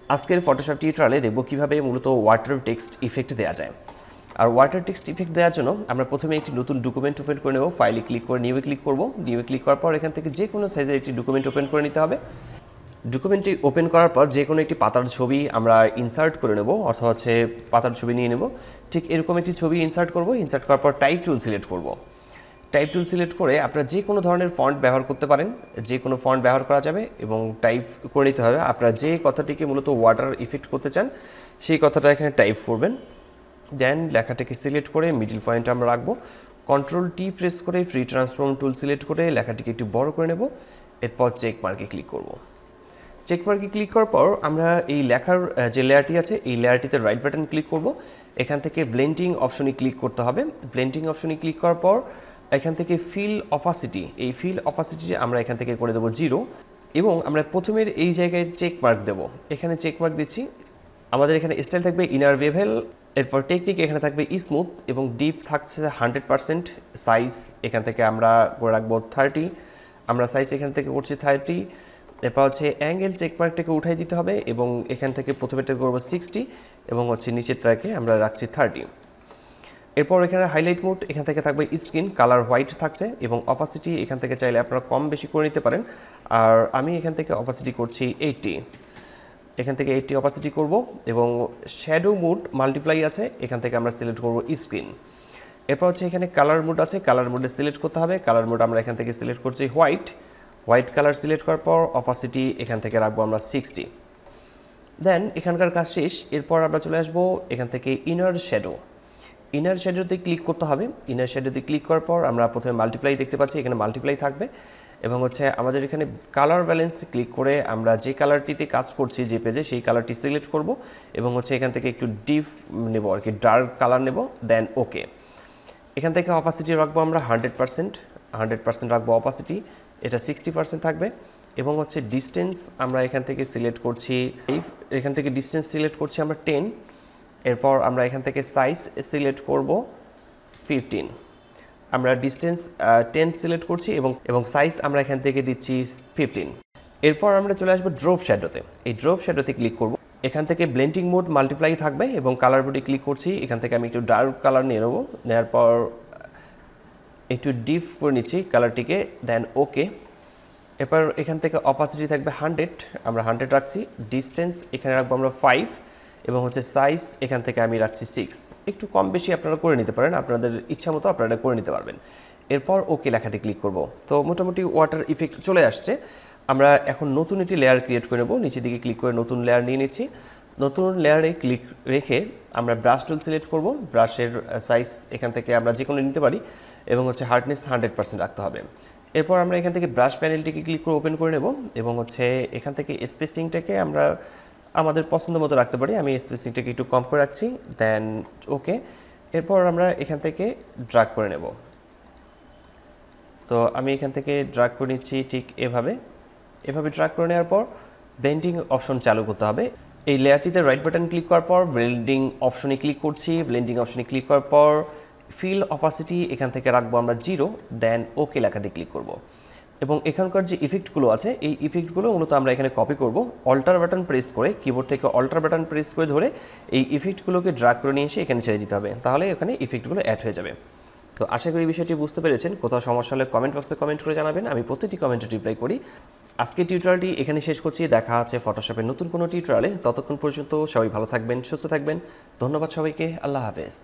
আজকের ফটোশপ টিউটোরিয়ালে দেখব কিভাবে মূলত ওয়াটার টেক্সট ইফেক্ট দেওয়া যায়। আর ওয়াটার টেক্সট ইফেক্ট দেওয়ার জন্য আমরা প্রথমে একটি নতুন ডকুমেন্ট ওপেন করে নেব। ফাইলে ক্লিক করে নিউয়ে ক্লিক করব। নিউয়ে ক্লিক করার পর এখান থেকে যে কোনো সাইজের একটি ডকুমেন্ট ওপেন করে নিতে হবে। ডকুমেন্টটি ওপেন করার পর যে কোনো একটি পাতার ছবি আমরা ইনসার্ট করে নেব, অথবা হচ্ছে পাতার ছবি নিয়ে নেব। ঠিক এরকম একটি ছবি ইনসার্ট করব। ইনসার্ট করার পর টাইপ টুল সিলেক্ট করব। টাইপ টুল সিলেক্ট করে আপনারা যে কোনো ধরনের ফন্ট ব্যবহার করতে পারেন, যে কোনো ফন্ট ব্যবহার করা যাবে এবং টাইপ করে নিতে হবে। আপনারা যে কথাটিকে মূলত ওয়াটার ইফেক্ট করতে চান সেই কথাটা এখানে টাইপ করবেন। দেন লেখাটাকে সিলেক্ট করে মিডল পয়েন্ট আমরা রাখবো। কন্ট্রোল টি প্রেস করে ফ্রি ট্রান্সফর্ম টুল সিলেক্ট করে লেখাটিকে একটু বড় করে নেব। এরপর চেক মার্কে ক্লিক করব। চেক মার্কে ক্লিক করার পর আমরা এই লেখার যে লেয়ারটি আছে এই লেয়ারটিতে রাইট বাটন ক্লিক করব। এখান থেকে ব্লেন্ডিং অপশনে ক্লিক করতে হবে। ব্লেন্ডিং অপশনে ক্লিক করার পর এখান থেকে ফিল অপাসিটি, এই ফিল অপাসিটি আমরা এখান থেকে করে দেবো 0 এবং আমরা প্রথমের এই জায়গায় চেক মার্ক দেবো। এখানে চেক মার্ক দিচ্ছি। আমাদের এখানে স্টাইল থাকবে ইনার বেভেল, এরপর টেকনিক এখানে থাকবে স্মুথ এবং ডিপ থাকছে 100%। সাইজ এখান থেকে আমরা করে রাখবো 30, আমরা সাইজ এখান থেকে করছি 30। এরপর হচ্ছে অ্যাঙ্গেল চেক মার্কটাকে উঠাই দিতে হবে এবং এখান থেকে প্রথমেরটা করবো 60 এবং হচ্ছে নিচেরটাকে আমরা রাখছি 30। এরপর এখানে হাইলাইট মোড এখান থেকে থাকবে স্ক্রিন কালার হোয়াইট থাকছে এবং অপাসিটি এখান থেকে চাইলে আপনারা কম বেশি করে নিতে পারেন। আর আমি এখান থেকে অপাসিটি করছি 80, এখান থেকে 80 অপাসিটি করব এবং শ্যাডো মোড মাল্টিপ্লাই আছে, এখান থেকে আমরা সিলেক্ট করব স্ক্রিন। এরপর হচ্ছে এখানে কালার মোড আছে, কালার মোডে সিলেক্ট করতে হবে। কালার মোড আমরা এখান থেকে সিলেক্ট করছি হোয়াইট। হোয়াইট কালার সিলেক্ট করার পর অপাসিটি এখান থেকে রাখবো আমরা 60। দেন এখানকার কাজ শেষ। এরপর আমরা চলে আসবো এখান থেকে ইনার শ্যাডো। ইনার শ্যাডোতে ক্লিক করতে হবে। ইনার শ্যাডোতে ক্লিক করার পর আমরা প্রথমে মাল্টিপ্লাই দেখতে পাচ্ছি, এখানে মাল্টিপ্লাই থাকবে এবং হচ্ছে আমাদের এখানে কালার ব্যালেন্স ক্লিক করে আমরা যে কালারটিতে কাজ করছি যে পেজে সেই কালারটি সিলেক্ট করব এবং হচ্ছে এখান থেকে একটু ডিপ নেব আর কি, ডার্ক কালার নেব। দেন ওকে। এখান থেকে অপাসিটি রাখবো আমরা 100% রাখবো অপাসিটি, এটা 60% থাকবে এবং হচ্ছে ডিস্টেন্স আমরা এখান থেকে সিলেক্ট করছি, এখান থেকে ডিস্টেন্স সিলেক্ট করছি আমরা 10। এরপর আমরা এখান থেকে সাইজ সিলেক্ট করব 15, আমরা ডিস্টেন্স 10 সিলেক্ট করছি এবং সাইজ আমরা এখান থেকে দিচ্ছি 15। এরপর আমরা চলে আসবো ড্রপ শ্যাডোতে। এই ড্রপ শ্যাডোতে ক্লিক করব। এখান থেকে ব্লেন্ডিং মোড মাল্টিপ্লাই থাকবে এবং কালার মোডে ক্লিক করছি। এখান থেকে আমি একটু ডার্ক কালার নিয়ে নেবো, নেওয়ার পর একটু ডিপ করে নিচ্ছি কালারটিকে। দেন ওকে। এরপর এখান থেকে অপাসিটি থাকবে 100, আমরা 100 রাখছি। ডিস্টেন্স এখানে রাখবো আমরা 5 এবং হচ্ছে সাইজ এখান থেকে আমি রাখছি 6। একটু কম বেশি আপনারা করে নিতে পারেন, আপনাদের ইচ্ছা মতো আপনারা করে নিতে পারবেন। এরপর ওকে লেখাতে ক্লিক করব। তো মোটামুটি ওয়াটার ইফেক্ট চলে আসছে। আমরা এখন নতুন একটি লেয়ার ক্রিয়েট করে নেব। নিচের দিকে ক্লিক করে নতুন লেয়ার নিয়ে নিচ্ছি। নতুন লেয়ারে ক্লিক রেখে আমরা ব্রাশ টুল সিলেক্ট করব। ব্রাশের সাইজ এখান থেকে আমরা যে কোনো নিতে পারি এবং হচ্ছে হার্ডনেস 100% রাখতে হবে। এরপর আমরা এখান থেকে ব্রাশ প্যানেলটিকে ক্লিক করে ওপেন করে নেব এবং হচ্ছে এখান থেকে স্পেসিংটাকে আমরা আমাদের পছন্দ মতো রাখতে পারি। আমি স্পেসিংটাকে একটু কম করে রাখছি। দেন ওকে। এরপর আমরা এখান থেকে ড্র্যাগ করে নেব। তো আমি এখান থেকে ড্র্যাগ করে নিচ্ছি ঠিক এভাবে ড্র্যাগ করে নেওয়ার পর ব্লেন্ডিং অপশন চালু করতে হবে। এই লেয়ারটিতে রাইট বাটন ক্লিক করার পর ব্লেন্ডিং অপশনে ক্লিক করছি। ব্লেন্ডিং অপশনে ক্লিক করার পর ফিল অপাসিটি এখান থেকে রাখবো আমরা 0। দেন ওকে লেখাতে ক্লিক করব এবং এখানকার যে ইফেক্টগুলো আছে এই ইফেক্টগুলো মূলত আমরা এখানে কপি করব। অল্টার বাটন প্রেস করে, কিবোর্ড থেকে অল্টার বাটন প্রেস করে ধরে এই ইফেক্টগুলোকে ড্র্যাগ করে নিয়ে এসে এখানে ছেড়ে দিতে হবে, তাহলে এখানে ইফেক্টগুলো অ্যাড হয়ে যাবে। তো আশা করি বিষয়টি বুঝতে পেরেছেন। কোথাও সমস্যা হলে কমেন্ট বক্সে কমেন্ট করে জানাবেন, আমি প্রতিটি কমেন্টে রিপ্লাই করি। আজকের টিউটোরিয়ালটি এখানে শেষ করছি। দেখা আছে ফটোশপের নতুন কোনো টিউটোরিয়ালে। ততক্ষণ পর্যন্ত সবাই ভালো থাকবেন, সুস্থ থাকবেন। ধন্যবাদ সবাইকে। আল্লাহ হাফেজ।